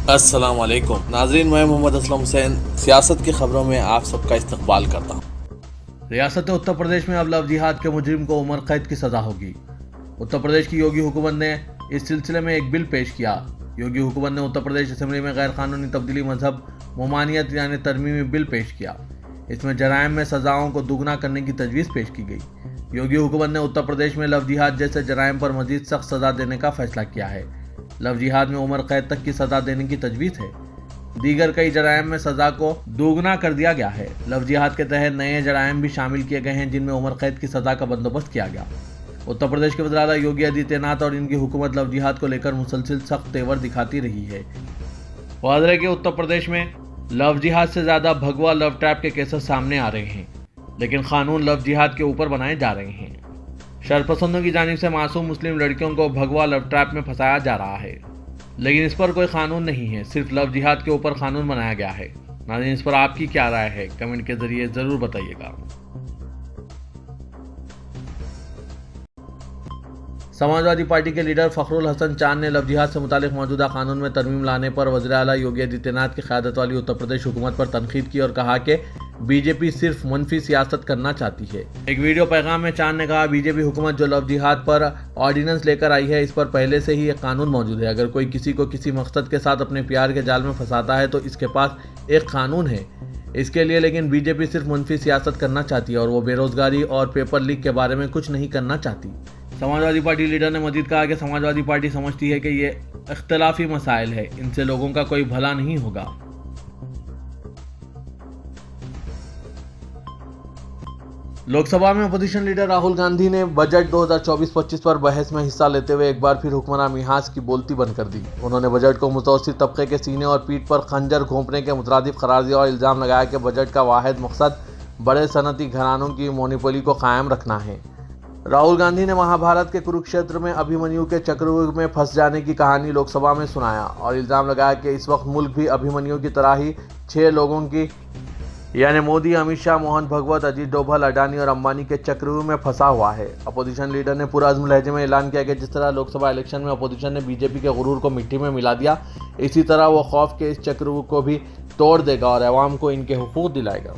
अस्सलाम वालेकुम नाजरीन, मैं मोहम्मद असलम हुसैन सियासत की खबरों में आप सबका इस्तकबाल करता हूँ। रियासत उत्तर प्रदेश में अब लव जिहाद के मुजरिम को उम्र कैद की सजा होगी। उत्तर प्रदेश की योगी हुकूमत ने इस सिलसिले में एक बिल पेश किया। योगी हुकूमत ने उत्तर प्रदेश असेंबली में गैर कानूनी तब्दीली मजहब ममानियत यानी तरमीमी बिल पेश किया। इसमें जराइम में सजाओं को दुगना करने की तजवीज़ पेश की गई। योगी हुकूमत ने उत्तर प्रदेश में लव जिहाद जैसे जराइम पर मजीद सख्त सजा देने का फैसला किया है। लव जिहाद में उम्र कैद तक की सजा देने की तजवीज़ है। दीगर कई जराइम में सजा को दोगुना कर दिया गया है। लव जिहाद के तहत नए जराइम भी शामिल किए गए हैं जिनमें उम्र कैद की सजा का बंदोबस्त किया गया। उत्तर प्रदेश के वज़ीर आला योगी आदित्यनाथ और इनकी हुकूमत लव जिहाद को लेकर मुसलसिल सख्त तेवर दिखाती रही है। वाज़ेह है कि उत्तर प्रदेश में लव जिहाद से ज़्यादा भगवा लव ट्रैप के केसेस सामने आ रहे हैं, लेकिन कानून लव जिहाद के ऊपर बनाए जा रहे हैं। शरपसंदों की जानिब से मासूम मुस्लिम लड़कियों को भगवा लव ट्रैप में फंसाया जा रहा है, लेकिन इस पर कोई कानून नहीं है। सिर्फ लव जिहाद के ऊपर कानून बनाया गया है। नाज़रीन, इस पर आपकी क्या राय है? कमेंट के जरिए ज़रूर बताइएगा। समाजवादी पार्टी के लीडर फखरुल हसन चांद ने लव जिहाद से मुतालिक मौजूदा कानून में तरमीम लाने पर वज़ीर आला योगी आदित्यनाथ की क़यादत वाली उत्तर प्रदेश हुकूमत पर तनकीद की और कहा कि बीजेपी सिर्फ मनफी सियासत करना चाहती है। एक वीडियो पैगाम में चांद ने कहा, बीजेपी हुकूमत जो लव जिहाद पर ऑर्डिनेंस लेकर आई है, इस पर पहले से ही एक कानून मौजूद है। अगर कोई किसी को किसी मकसद के साथ अपने प्यार के जाल में फंसाता है तो इसके पास एक कानून है इसके लिए, लेकिन बीजेपी सिर्फ मनफी सियासत करना चाहती है और वो बेरोजगारी और पेपर लीक के बारे में कुछ नहीं करना चाहती। समाजवादी पार्टी लीडर ने मजीद कहा कि समाजवादी पार्टी समझती है कि ये इख्तलाफी मसाइल है, इनसे लोगों का कोई भला नहीं होगा। लोकसभा में अपोजिशन लीडर राहुल गांधी ने बजट 2024-25 पर बहस में हिस्सा लेते हुए एक बार फिर हुक्मरान मिहाज की बोलती बंद कर दी। उन्होंने बजट को मुतवस्सित तबके के सीने और पीठ पर खंजर घोंपने के मुतरादिफ करार दिया और इल्ज़ाम लगाया कि बजट का वाहिद मकसद बड़े सनती घरानों की मोनोपोली को कायम रखना है। राहुल गांधी ने महाभारत के कुरुक्षेत्र में अभिमन्यु के चक्रव्यूह में फंस जाने की कहानी लोकसभा में सुनाया और इल्ज़ाम लगाया कि इस वक्त मुल्क भी अभिमन्यु की तरह ही 6 लोगों की यानी मोदी, अमित शाह, मोहन भगवत, अजीत डोभाल, अडानी और अंबानी के चक्रव्यूह में फंसा हुआ है। अपोजिशन लीडर ने पुरअज़्म लहजे में ऐलान किया कि जिस तरह लोकसभा इलेक्शन में अपोजिशन ने बीजेपी के गुरूर को मिट्टी में मिला दिया, इसी तरह वो खौफ के इस चक्रव्यूह को भी तोड़ देगा और अवाम को इनके हुकूक दिलाएगा।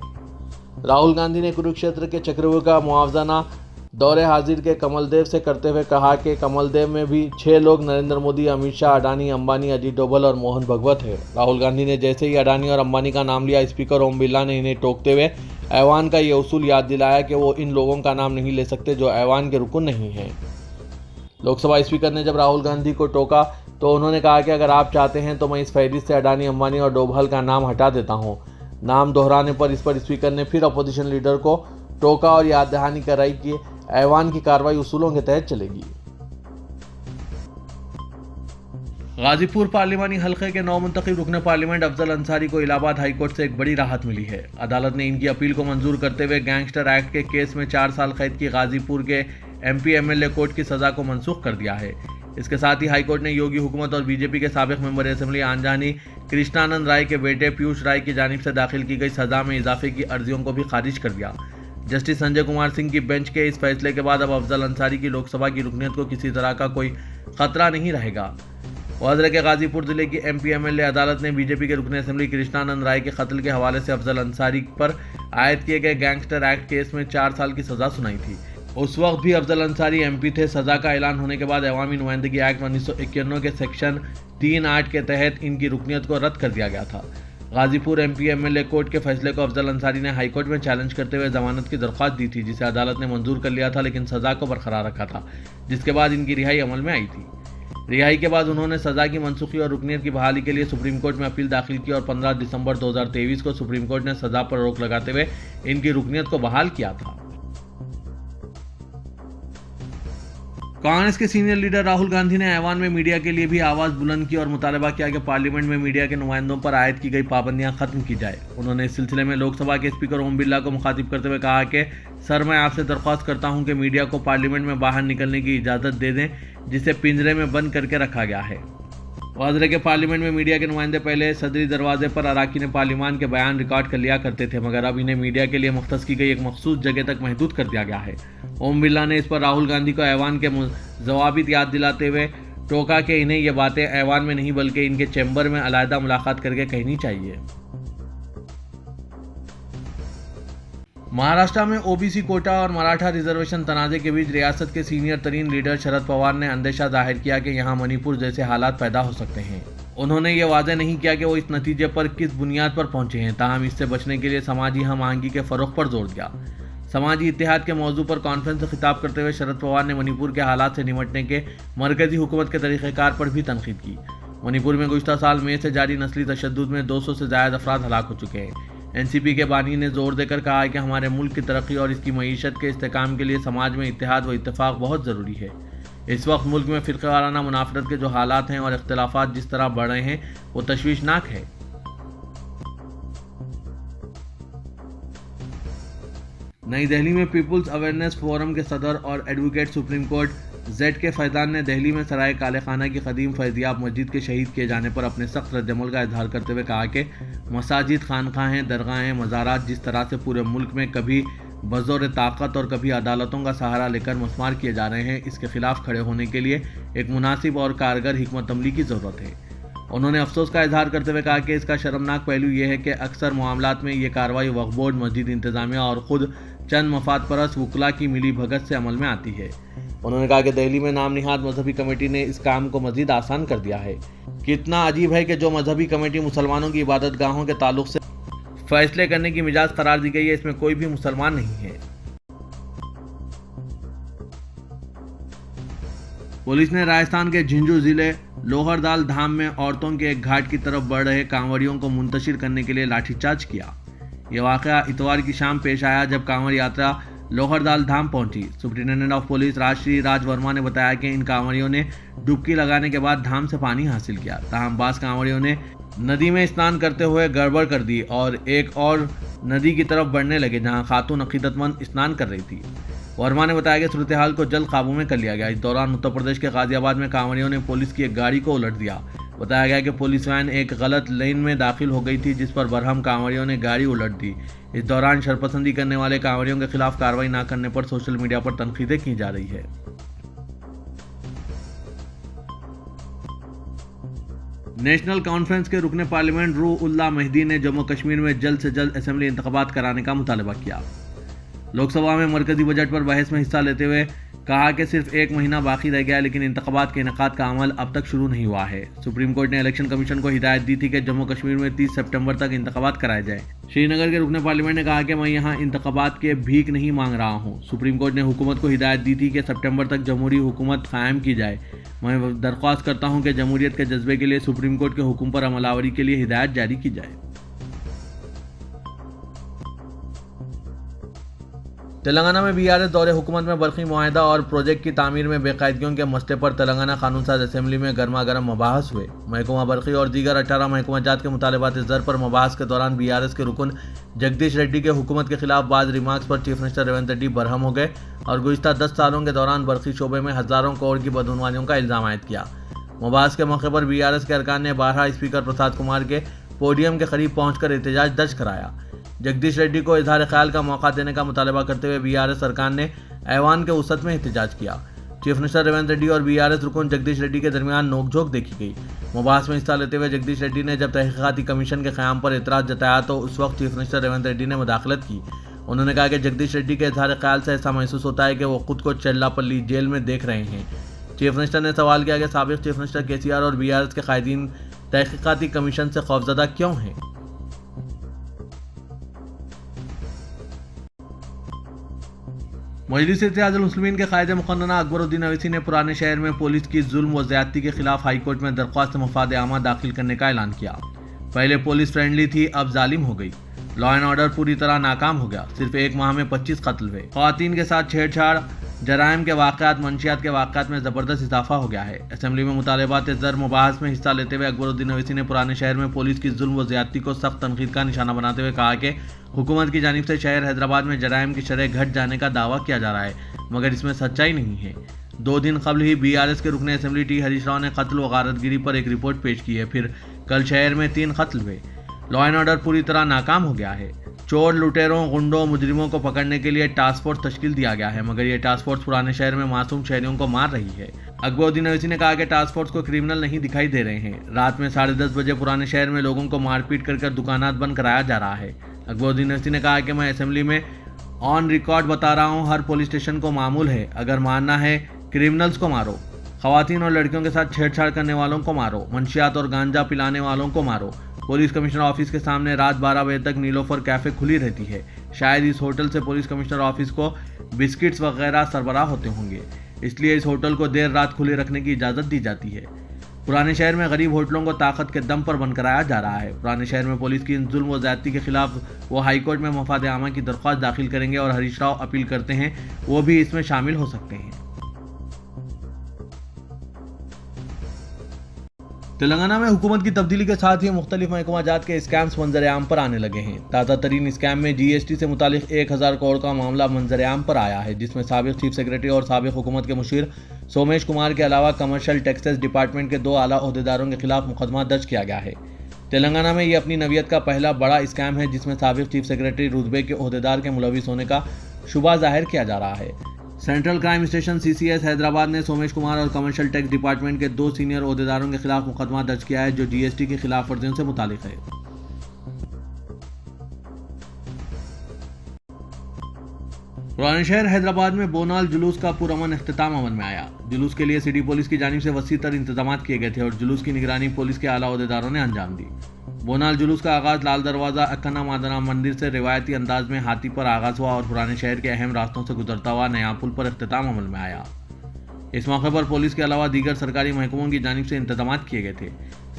राहुल गांधी ने कुरुक्षेत्र के चक्रव्यूह का मुआवजना दौरे हाजिर के कमलदेव से करते हुए कहा कि कमलदेव में भी 6 लोग नरेंद्र मोदी, अमित शाह, अडानी, अंबानी, अजीत डोभाल और मोहन भगवत है। राहुल गांधी ने जैसे ही अडानी और अंबानी का नाम लिया, स्पीकर ओम बिरला ने इन्हें टोकते हुए ऐवान का ये उसूल याद दिलाया कि वो इन लोगों का नाम नहीं ले सकते जो ऐवान के रुकन नहीं हैं। लोकसभा स्पीकर ने जब राहुल गांधी को टोका तो उन्होंने कहा कि अगर आप चाहते हैं तो मैं इस फहरिस्त से अडानी, अंबानी और डोभाल का नाम हटा देता हूँ। नाम दोहराने पर इस पर स्पीकर ने फिर अपोजिशन लीडर को टोका और याद दहानी कराई कि ऐवान की कार्रवाई उसूलों के तहत चलेगी। गाजीपुर पार्लिमानी हल्के के नौमुंतखब रुकन पार्लियामेंट अफजल अंसारी को इलाहाबाद हाईकोर्ट से एक बड़ी राहत मिली है। अदालत ने इनकी अपील को मंजूर करते हुए गैंगस्टर एक्ट के केस में 4 साल कैद की गाजीपुर के MP MLA कोर्ट की सजा को मनसूख कर दिया है। इसके साथ ही हाईकोर्ट ने योगी हुकूमत और बीजेपी के साबिक मेंबर असेंबली आंजानी कृष्णानंद राय के बेटे पीयूष राय की जानिब से दाखिल की गई सजा में इजाफे की अर्जियों को भी खारिज कर दिया। जस्टिस संजय कुमार सिंह की बेंच के इस फैसले के बाद अब अफजल अंसारी की लोकसभा की रुकनीत को किसी तरह का कोई खतरा नहीं रहेगा। वाज़ेह के गाजीपुर जिले की MP MLA अदालत ने बीजेपी के रुकन असेंबली कृष्णानंद राय के कत्ल के हवाले से अफजल अंसारी पर आयद किए गए गैंगस्टर एक्ट केस में 4 साल की सजा सुनाई थी। उस वक्त भी अफजल अंसारी MP थे। सजा का ऐलान होने के बाद अवामी नुमाइंदगी एक्ट 1991 के सेक्शन 3(8) के तहत इनकी रुकनीत को रद्द कर दिया गया था। गाजीपुर MP MLA कोर्ट के फैसले को अफजल अंसारी ने हाईकोर्ट में चैलेंज करते हुए जमानत की दरख्वास्त दी थी, जिसे अदालत ने मंजूर कर लिया था, लेकिन सजा को बरकरार रखा था, जिसके बाद इनकी रिहाई अमल में आई थी। रिहाई के बाद उन्होंने सजा की मनसूखी और रुकनीत की बहाली के लिए सुप्रीम कोर्ट में अपील दाखिल की और 15 दिसंबर 2023 को सुप्रीम कोर्ट ने सजा पर रोक लगाते हुए इनकी रुकनीत को बहाल किया था। कांग्रेस के सीनियर लीडर राहुल गांधी ने ऐवान में मीडिया के लिए भी आवाज़ बुलंद की और मुतालबा किया कि पार्लियामेंट में मीडिया के नुमाइंदों पर आयद की गई पाबंदियां खत्म की जाए। उन्होंने इस सिलसिले में लोकसभा के स्पीकर ओम बिरला को मुखातिब करते हुए कहा कि सर, मैं आपसे दरख्वास्त करता हूं कि मीडिया को पार्लियामेंट में बाहर निकलने की इजाज़त दे दें, जिसे पिंजरे में बंद करके रखा गया है। वाज़ेह के पार्लियामेंट में मीडिया के नुमाइंदे पहले सदरी दरवाजे पर अराकीन पार्लियामान के बयान रिकॉर्ड कर लिया करते थे, मगर अब इन्हें मीडिया के लिए मुख्तस की गई एक मखसूस जगह तक महदूद कर दिया गया है। ओम बिरला ने इस पर राहुल गांधी को ऐवान के जवाबित याद दिलाते हुए टोका कि इन्हें ये बातें ऐवान में नहीं बल्कि इनके चैम्बर में अलहदा मुलाकात करके कहनी चाहिए। महाराष्ट्र में ओबीसी कोटा और मराठा रिजर्वेशन तनाज़े के बीच रियासत के सीनियर तरीन लीडर शरद पवार ने अंदेशा जाहिर किया कि यहां मणिपुर जैसे हालात पैदा हो सकते हैं। उन्होंने ये वाज़ेह नहीं किया कि वो इस नतीजे पर किस बुनियाद पर पहुंचे हैं, ताहम इससे बचने के लिए समाजी हम आहंगी के फ़रोग़ पर जोर दिया। समाजी इत्तेहाद के मौजू पर कॉन्फ्रेंस से खिताब करते हुए शरद पवार ने मणिपुर के हालात से निपटने के मरकजी हुकूमत के तरीक़ेकार पर भी तनकीद की। मणिपुर में गुज़श्ता साल मई से जारी नस्ली तशद्दुद में 200 से ज़ायद अफराद हलाक हो चुके हैं। एनसीपी के बानी ने जोर देकर कहा है कि हमारे मुल्क की तरक्की और इसकी मईशत के इस्तेकाम के लिए समाज में इत्तेहाद व इत्तेफाक बहुत ज़रूरी है। इस वक्त मुल्क में फ़िरक़ेवाराना मुनाफ़रत के जो हालात हैं और इख्तिलाफ़ात जिस तरह बढ़ रहे हैं वो तशवीशनाक है। नई दिल्ली में पीपुल्स अवेयरनेस फोरम के सदर और advocate supreme court ZK Faizan ने दिल्ली में सराय काले खाना की कदीम फैज़ियाब मस्जिद के शहीद किए जाने पर अपने सख्त रद्दअमल का इजहार करते हुए कहा कि मसाजिद, खानकाहें, दरगाहें, मज़ारात जिस तरह से पूरे मुल्क में कभी बज़ोर ताकत और कभी अदालतों का सहारा लेकर मस्मार किए जा रहे हैं, इसके खिलाफ खड़े होने के लिए एक मुनासिब और कारगर हिकमत अमली की ज़रूरत है। उन्होंने अफसोस का इजहार करते हुए कहा कि इसका शर्मनाक पहलू यह है कि अक्सर मामलात में ये कार्रवाई वक्फ बोर्ड, मस्जिद इंतज़ामिया और ख़ुद चंद मफाद परस्त वकला की मिली भगत से अमल में आती है। उन्होंने कहा कि दिल्ली में नाम निहाद मजहबी कमेटी ने इस काम को मजीद आसान कर दिया है। कितना अजीब है कि जो मजहबी कमेटी मुसलमानों की इबादत गाहों के ताल्लुक से फैसले करने की मिजाज करार दी गई है, इसमें कोई भी मुसलमान नहीं है। पुलिस ने राजस्थान के झुंझुनू जिले लोहरदाल धाम में औरतों के एक घाट की तरफ बढ़ रहे कांवड़ियों को मुंतशिर करने के लिए लाठीचार्ज किया। यह वाक़या इतवार की शाम पेश आया जब कांवड़ यात्रा लोहरदाल धाम पहुंची। सुप्रिंटेंडेंट ऑफ पुलिस राजश्री राज वर्मा ने बताया कि इन कांवड़ियों ने डुबकी लगाने के बाद धाम से पानी हासिल किया। ताहम बास कांवड़ियों ने नदी में स्नान करते हुए गड़बड़ कर दी और एक और नदी की तरफ बढ़ने लगे जहां खातून अकीदतमंद स्नान कर रही थी। वर्मा ने बताया कि सूरत हाल को जल्द काबू में कर लिया गया। इस दौरान उत्तर प्रदेश के गाजियाबाद में कांवड़ियों ने पुलिस की एक गाड़ी को उलट दिया। बताया गया कि पुलिस वैन एक गलत लेन में दाखिल हो गई थी, जिस पर बरहम कांवड़ियों ने गाड़ी उलट दी। इस दौरान शरपसंदी करने वाले कांवड़ियों के खिलाफ कार्रवाई न करने पर सोशल मीडिया पर तनकीदें की जा रही है। नेशनल कॉन्फ्रेंस के रुकने पार्लियामेंट रूह उल्लाह मेहदी ने जम्मू कश्मीर में जल्द से जल्द असेंबली इंतखाबात कराने का मुतालबा किया। लोकसभा में मरकजी बजट पर बहस में हिस्सा लेते हुए कहा कि सिर्फ एक महीना बाकी रह गया लेकिन इंतखाबात के इनेकाद का अमल अब तक शुरू नहीं हुआ है। सुप्रीम कोर्ट ने इलेक्शन कमीशन को हिदायत दी थी कि जम्मू कश्मीर में 30 सितंबर तक इंतखाबात कराए जाए। श्रीनगर के रुकने पार्लियामेंट ने कहा कि मैं यहाँ इंतखाबात के भीख नहीं मांग रहा हूँ। सुप्रीम कोर्ट ने हुकूमत को हिदायत दी थी कि सितंबर तक जमहूरी हुकूमत कायम की जाए। मैं दरख्वास्त करता हूँ कि जमहूरियत के जज्बे के लिए सुप्रीम कोर्ट के हुक्म पर अमलावरी के लिए हिदायत जारी की जाए। तेलंगाना में बीआरएस दौरे हुकूमत में बरखी मुआहदा और प्रोजेक्ट की तामीर में बेकायदगियों के मसले पर तेलंगाना कानून साज असेंबली में गर्मा गर्म मबाहस हुए। महकमा बरखी और दीगर 18 महकमा जात के मुतालबात ज़र पर मबाहस के दौरान बीआरएस के रुकन जगदीश रेड्डी के हुकूमत के खिलाफ बाज़ रिमार्क्स पर चीफ मिनिस्टर रेवंत रेड्डी बरहम हो गए और गुज़िश्ता 10 सालों के दौरान बरखी शोबे में हज़ारों करोड़ की बदउनवानियों का इल्ज़ाम आयद किया। मबाहस के मौके पर बीआरएस के अरकान ने 12 स्पीकर प्रसाद कुमार के पोडियम के करीब पहुंचकर एहतजाज दर्ज कराया। जगदीश रेड्डी को इजहार ख्याल का मौका देने का मुतालबा करते हुए बीआरएस अरकान ने ऐवान के वसत में एहतजाज किया। चीफ मिनिस्टर रेवंत रेड्डी और बीआरएस रुकन जगदीश रेड्डी के दरमियान नोकझोंक देखी गई। मुबाहस में हिस्सा लेते हुए जगदीश रेड्डी ने जब तहकीकाती कमीशन के क़याम पर एतराज़ जताया तो उस वक्त चीफ मिनिस्टर रेवंत रेड्डी ने मुदाखलत की। उन्होंने कहा कि जगदीश रेड्डी के इजहार ख्याल से ऐसा महसूस होता है कि वो खुद को चेल्लापल्ली जेल में देख रहे हैं। चीफ मिनिस्टर ने सवाल किया कि साबिक़ चीफ मिनिस्टर केसीआर और बीआरएस के कायदीन तहकीकाती कमीशन से खौफजदा क्यों हैं। मजलिस इत्तेहादुल मुस्लिमीन के कायदे मुक़न्नना अकबरुद्दीन अवैसी ने पुराने शहर में पुलिस की जुल्म व ज़्यादती के खिलाफ हाईकोर्ट में दरख्वास्त मफाद आमा दाखिल करने का ऐलान किया। पहले पुलिस फ्रेंडली थी, अब जालिम हो गई। लॉ एंड ऑर्डर पूरी तरह नाकाम हो गया। सिर्फ एक माह में 25 कत्ल हुए। ख़वातीन के साथ छेड़छाड़, जराइम के वाक़यात, मंशियात के वाक़यात में ज़बरदस्त इजाफा हो गया है। असेंबली में मुतालबात ज़र मुबाहस में हिस्सा लेते हुए अकबरुद्दीन अवैसी ने पुराने शहर में पुलिस की जुल्म व ज़्यादती को सख्त तनकीद का निशाना बनाते हुए कहा कि हुकूमत की जानिब से शहर हैदराबाद में जराइम की शरह घट जाने का दावा किया जा रहा है, मगर इसमें सच्चाई नहीं है। 2 दिन कबल ही बीआरएस के रुकने असेंबली टी हरीश राव ने कत्ल व गारतगिरी पर एक रिपोर्ट पेश की है। फिर कल शहर में 3 कत्ल हुए। लॉ एंड ऑर्डर पूरी तरह नाकाम हो गया है। चोर, लुटेरों, गुंडों, मुजरिमों को पकड़ने के लिए टास्क फोर्स तश्कील दिया गया है, मगर ये टास्क फोर्स पुराने शहर में मासूम शहरियों को मार रही है। अकबरुद्दीन अवैसी ने कहा कि टास्क फोर्स को क्रिमिनल नहीं दिखाई दे रहे हैं। रात में 10:30 बजे पुराने शहर में लोगों को मारपीट कर दुकानात बंद कराया जा रहा है। अकबरुद्दीन अवैसी ने कहा कि मैं असेंबली में ऑन रिकॉर्ड बता रहा हूँ, हर पुलिस स्टेशन को मामूल है, अगर मारना है क्रिमिनल्स को मारो, खवातीन और लड़कियों के साथ छेड़छाड़ करने वालों को मारो, मंशियात और गांजा पिलाने वालों को मारो। पुलिस कमिश्नर ऑफिस के सामने रात 12 बजे तक नीलोफर कैफे खुली रहती है। शायद इस होटल से पुलिस कमिश्नर ऑफिस को बिस्किट्स वगैरह सरबराह होते होंगे, इसलिए इस होटल को देर रात खुले रखने की इजाज़त दी जाती है। पुराने शहर में गरीब होटलों को ताकत के दम पर बंद कराया जा रहा है। पुराने शहर में पुलिस की इन जुल्म व ज़्यादती के खिलाफ वो हाईकोर्ट में मफाद आमा की दरख्वास्त दाखिल करेंगे और हरीश राव अपील करते हैं वो भी इसमें शामिल हो सकते हैं। तेलंगाना में हुकूमत की तब्दीली के साथ ही मुख्तलिफ महकमा जात के स्कैम्स मंजर-ए-आम पर आने लगे हैं। ताज़ा तरीन स्कैम में GST से मुतालिक 1000 करोड़ का मामला मंजर-ए-आम पर आया है, जिसमें साबिक चीफ सेक्रेटरी और साबिक हुकूमत के मुशीर सोमेश कुमार के अलावा कमर्शियल टैक्सेस डिपार्टमेंट के 2 आला ओहदेदारों के खिलाफ मुकदमा दर्ज किया गया है। तेलंगाना में ये अपनी नवियत का पहला बड़ा स्कैम है जिसमें साबिक चीफ सेक्रेटरी रुतबे के ओहदेदार के मुलविस होने का शुबा जाहिर किया जा रहा है। Central crime station CCS Hyderabad ने सोमेश कुमार और कमर्शियल टैक्स डिपार्टमेंट के 2 सीनियर ओहदेदारों के खिलाफ मुकदमा दर्ज किया है जो GST की खिलाफ वर्जियों से मुतालिक है। पुराने शहर हैदराबाद में बोनाल जुलूस का पुरअमन इख्तिताम अमल में आया। जुलूस के लिए सिटी पुलिस की जानिब से वसी तर इंतजाम किए गए थे और जुलूस की निगरानी पुलिस के आला ओहदेदारों ने अंजाम दी। बोनाल जुलूस का आगाज लाल दरवाजा अक्कना मादना मंदिर से रिवायती अंदाज में हाथी पर आगाज हुआ और पुराने शहर के अहम रास्तों से गुजरता हुआ नया पुल पर इख्तिताम अमल में आया। इस मौके पर पुलिस के अलावा दीगर सरकारी महकमों की जानिब से इंतजाम किए गए थे।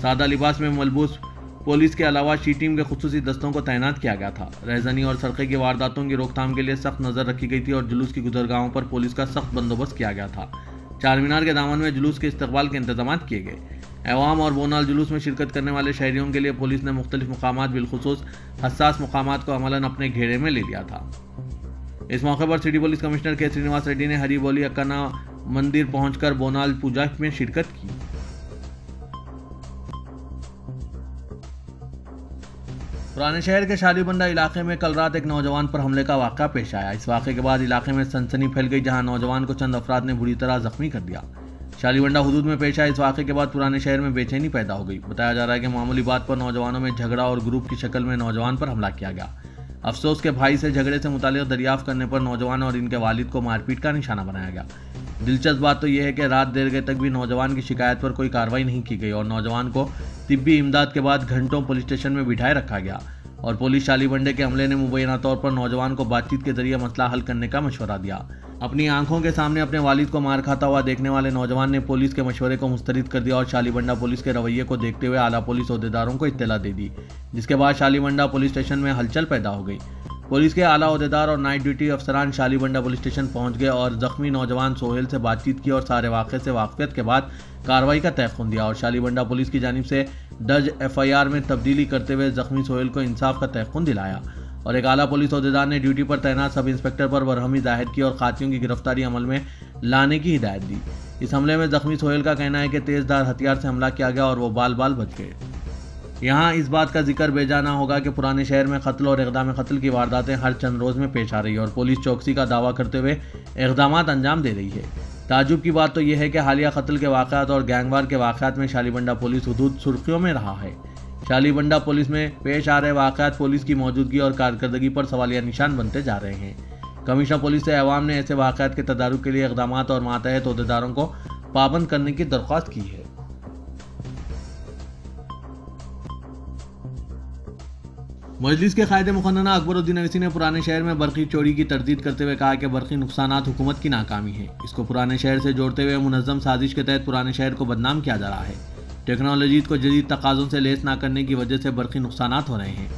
सादा लिबास में मलबूस पुलिस के अलावा शी टीम के खुसूसी दस्तों को तैनात किया गया था। रहजनी और सरक़े की वारदातों की रोकथाम के लिए सख्त नज़र रखी गई थी और जुलूस की गुजरगाहों पर पुलिस का सख्त बंदोबस्त किया गया था। चार मीनार के दामन में जुलूस के इस्तकबाल के इंतजाम किए गए। अवाम और बोनाल जुलूस में शिरकत करने वाले शहरियों के लिए पुलिस ने मुख्तलिफ मुकामात बिलखुसूस हसास मुकामात को अमलन अपने घेरे में ले लिया था। इस मौके पर सिटी पुलिस कमिश्नर के श्रीनिवास रेड्डी ने हरी बोली अक्कना मंदिर पहुंचकर बोनाल पूजा में शिरकत की। पुराने शहर के शालीबंडा इलाके में कल रात एक नौजवान पर हमले का वाक़ा पेश आया। इस वाक़े के बाद इलाके में सनसनी फैल गई, जहां नौजवान को चंद अफराद ने बुरी तरह जख्मी कर दिया। शालीबंडा हुदूद में पेश आए इस वाक़े के बाद पुराने शहर में बेचैनी पैदा हो गई। बताया जा रहा है कि मामूली बात पर नौजवानों में झगड़ा और ग्रुप की शक्ल में नौजवान पर हमला किया गया। अफसोस के भाई से झगड़े से मुताल्लिक़ दरियाफ्त करने पर नौजवान और इनके वालिद को मारपीट का निशाना बनाया गया। दिलचस्प बात तो यह है कि रात देर गए तक भी नौजवान की शिकायत पर कोई कार्रवाई नहीं की गई और नौजवान को तिब्बी इमदाद के बाद घंटों पुलिस स्टेशन में बिठाए रखा गया और पुलिस शालीबंडे के हमले ने मुबैना तौर पर नौजवान को बातचीत के जरिए मसला हल करने का मशवरा दिया। अपनी आंखों के सामने अपने वालिद को मार खाता हुआ देखने वाले नौजवान ने पुलिस के मशवरे को मुस्तरद कर दिया और शालीबंडा पुलिस के रवैये को देखते हुए आला पुलिस ओहदेदारों को इत्तला दे दी, जिसके बाद शालीबंडा पुलिस स्टेशन में हलचल पैदा हो गई। पुलिस के आला ओहदेदार और नाइट ड्यूटी अफसरान शालीबंडा पुलिस स्टेशन पहुंच गए और जख्मी नौजवान सोहेल से बातचीत की और सारे वाक़े से वाकफियत के बाद कार्रवाई का तयक़ुन दिया और शालीबंडा पुलिस की जानिब से दर्ज FIR में तब्दीली करते हुए जख्मी सोहेल को इंसाफ का तयक़ुन दिलाया और एक आला पुलिस ओहदेदार ने ड्यूटी पर तैनात सब इंस्पेक्टर पर बरहमी जाहिर की और खातियों की गिरफ्तारी अमल में लाने की हिदायत दी। इस हमले में जख्मी सोहेल का कहना है कि तेज़धार हथियार से हमला किया गया और वो बाल बाल बच गए। यहाँ इस बात का जिक्र बेजाना होगा कि पुराने शहर में कत्ल और इक़दाम कत्ल की वारदातें हर चंद रोज़ में पेश आ रही है और पुलिस चौकसी का दावा करते हुए इक़दामात अंजाम दे रही है। ताजुब की बात तो यह है कि हालिया कत्ल के वाक़यात और गैंगवार के वाक़यात में शालीबंडा पुलिस हुदूद सुर्खियों में रहा है। शालीबंडा पुलिस में पेश आ रहे वाक़यात पुलिस की मौजूदगी और कारकर्दगी पर सवालिया निशान बनते जा रहे हैं। कमिश्नर पुलिस से अवाम ने ऐसे वाक़यात के तदारुक के लिए इक़दामात और मातहत ओहदेदारों को पाबंद करने की दरख्वास्त की है। मजलिस के कायदे मुक़न्नना अकबरुद्दीन अवैसी ने पुराने शहर में बरक़ी चोरी की तरदीद करते हुए कहा कि बरक़ी नुकसानात हुकूमत की नाकामी है। इसको पुराने शहर से जोड़ते हुए मुनज़्ज़म साजिश के तहत पुराने शहर को बदनाम किया जा रहा है। टेक्नोलॉजी को जदीद तकाज़ों से लेस ना करने की वजह से बरक़ी नुकसानात हो रहे हैं।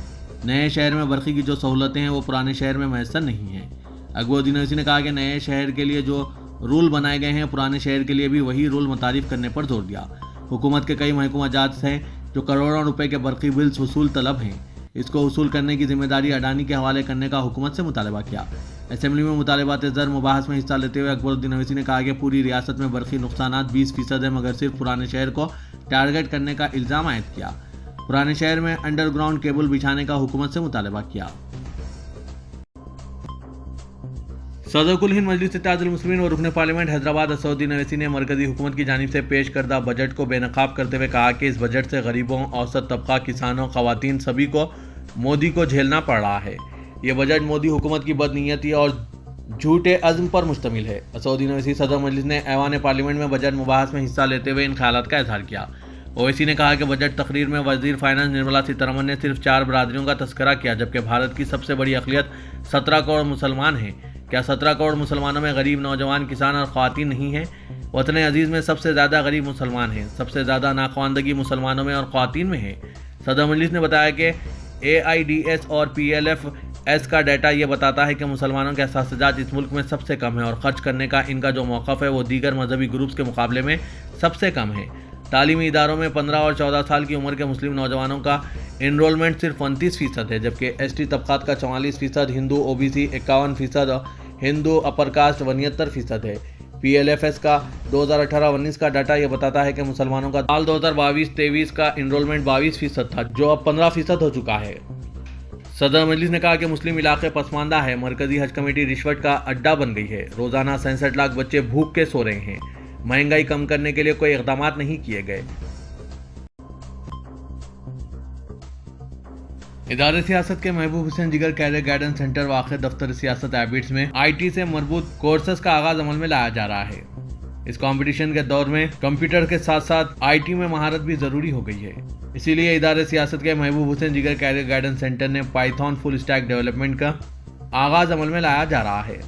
नए शहर में बरक़ी की जो सहूलतें हैं वो पुराने शहर में मैसर नहीं हैं। अकबरुद्दीन अवैसी ने कहा कि नए शहर के लिए जो रूल बनाए गए हैं पुराने शहर के लिए भी वही रूल मुतारिफ करने पर जोर दिया। हुकूमत के कई महकमा जात हैं जो करोड़ों रुपए के बरक़ी बिल्स वसूल तलब हैं। इसको वसूल करने की जिम्मेदारी अडानी के हवाले करने का हुकूमत से मुतालबा किया। असेंबली में मुतालबात ज़र मुबाहस में हिस्सा लेते हुए अकबरुद्दीन अवैसी ने कहा कि पूरी रियासत में बरक़ी नुकसानात 20% है, मगर सिर्फ पुराने शहर को टारगेट करने का इल्ज़ाम आयद किया। पुराने शहर में अंडरग्राउंड केबल बिछाने का हुकूमत से मुतालबा किया। सदर कुल हिंद मजलिस इत्तेहादुल मुस्लिमीन और रुकन पार्लियामेंट हैदराबाद असदुद्दीन अवैसी ने मरकजी हुकूमत की जानिब से पेश करदा बजट को बेनकाब करते हुए कहा कि इस बजट से गरीबों, औसत तबका, किसानों, खवातीन सभी को मोदी को झेलना पड़ रहा है। ये बजट मोदी हुकूमत की बदनीयती और झूठे अज़्म पर मुश्तमिल है। असदुद्दीन अवैसी सदर मजलिस ने ऐवान पार्लियामेंट में बजट मुबाहस में हिस्सा लेते हुए इन ख्यालात का इजहार किया। ओवैसी ने कहा कि बजट तकरीर में वजीर फाइनेंस निर्मला सीतारमन ने सिर्फ 4 बरादरियों का तस्करा किया, जबकि भारत की सबसे बड़ी अक़लियत 17 करोड़ मुसलमान हैं। क्या 17 करोड़ मुसलमानों में गरीब, नौजवान, किसान और ख़वातीन नहीं हैं? वतन अजीज़ में सबसे ज़्यादा गरीब मुसलमान हैं, सबसे ज़्यादा नाख्वानदगी मुसलमानों में और ख़वातीन में है। सदर मजलिस ने बताया कि AIDS और PLFS का डाटा ये बताता है कि मुसलमानों के एहसास इस मुल्क में सबसे कम है और ख़र्च करने का इनका जो मौक़िफ़ है वो दीगर मजहबी ग्रुप्स के मुकाबले में सबसे कम है। तालीमी इदारों में 15 और 14 साल की उम्र के मुस्लिम नौजवानों का इनरोलमेंट सिर्फ 29% है, जबकि ST तबक़ात का 44%, हिंदू OBC 51% और हिंदू अपर कास्ट 72% है। PLFS का 2018-19 का डाटा यह बताता है कि मुसलमानों का साल 2022-23 का इनरोलमेंट 22% था, जो अब 15% हो चुका है। सदर मजलिस ने कहा कि मुस्लिम इलाके पसमानदा है, मरकजी हज कमेटी रिश्वत का अड्डा बन गई है, रोजाना 67 लाख बच्चे भूख के सो रहे हैं, महंगाई कम करने के लिए कोई इक़दाम नहीं किए गए। इदारे सियासत के महबूब हुसैन जिगर कैरियर गाइडेंस सेंटर वाक़ दफ्तर सियासत एबिट्स में IT से मरबूत कोर्सेज का आगाज अमल में लाया जा रहा है। इस कंपटीशन के दौर में कंप्यूटर के साथ साथ IT में महारत भी ज़रूरी हो गई है। इसीलिए इदारे सियासत के महबूब हुसैन जिगर कैरियर गाइडेंस सेंटर ने पाइथन फुल स्टैक डेवलपमेंट का आगाज अमल में लाया जा रहा है।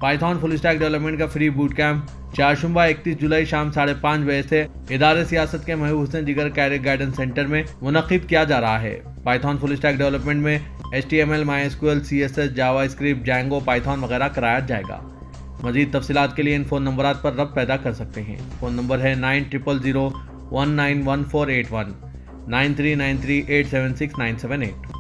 पाइथन फुल स्टैक डेवलपमेंट का फ्री बूट कैंप 31 जुलाई शाम 5:30 बजे से इदारे सियासत के महबूब हुसैन जिगर कैरियर गाइडेंस सेंटर में मुनक़िद किया जा रहा है। पाइथन फुल स्टैक डेवलपमेंट में HTML, MySQL, CSS, JavaScript, Django, Python वगैरह कराया जाएगा। मज़ीद तफसीलात के लिए इन फ़ोन नंबरात पर रब्त पैदा कर सकते हैं। फ़ोन नंबर है 9000191481 9393876978।